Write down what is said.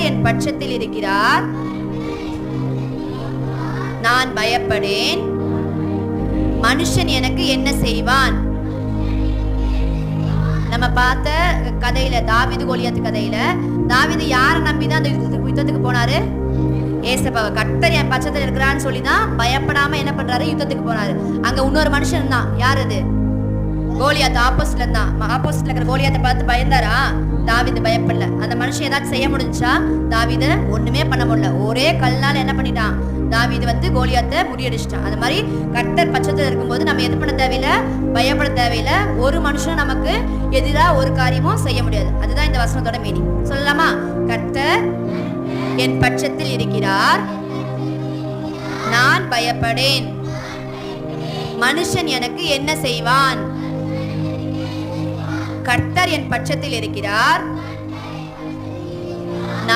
என் பட்சத்தில் இருக்கிறார், நான் பயப்படேன். மனுஷன் எனக்கு என்ன செய்வான்? நம்ம பார்த்த கதையில, தாவீது கோலியாத் கதையில, தாவீது யாரை நம்பிதான் அந்த யுத்தத்துக்கு போனாரு? ஏசப்பாவை. கர்த்தர் என் பட்சத்தில் இருக்கிறான்னு சொல்லிதான் பயப்படாம என்ன பண்றாரு? யுத்தத்துக்கு போனாரு. அங்க இன்னொரு மனுஷன் தான். யார் அது? கோலியாத். ஆப்போசிட்ல தான். ஆப்போசிட்ல இருக்கிற கோலியாத்தை பார்த்து பயந்தாரா? தாவீது பயப்படல. அந்த மனுஷன் ஏதாச்சும் செய்ய முடிஞ்சா? தாவீத ஒண்ணுமே பண்ண முடியல. ஒரே கல்னால என்ன பண்ணிட்டான்? தாவீது கோலியாத்தை முறியடிச்சிட்டான். அது மாதிரி கர்த்தர் பட்சத்தில் இருக்கும்போது நம்ம எது பண்ண தேவையில்லை, பயப்பட தேவையில்லை. ஒரு மனுஷன் நமக்கு எதிராக ஒரு காரியமும் செய்ய முடியாது. அதுதான் இந்த வசனத்தோட மீனிங். சொல்லலாமா? கர்த்தர் என் பட்சத்தில் இருக்கிறார், நான் பயப்படேன். மனுஷன் எனக்கு என்ன செய்வான்? கர்த்தர் என் பட்சத்தில் இருக்கிறார்,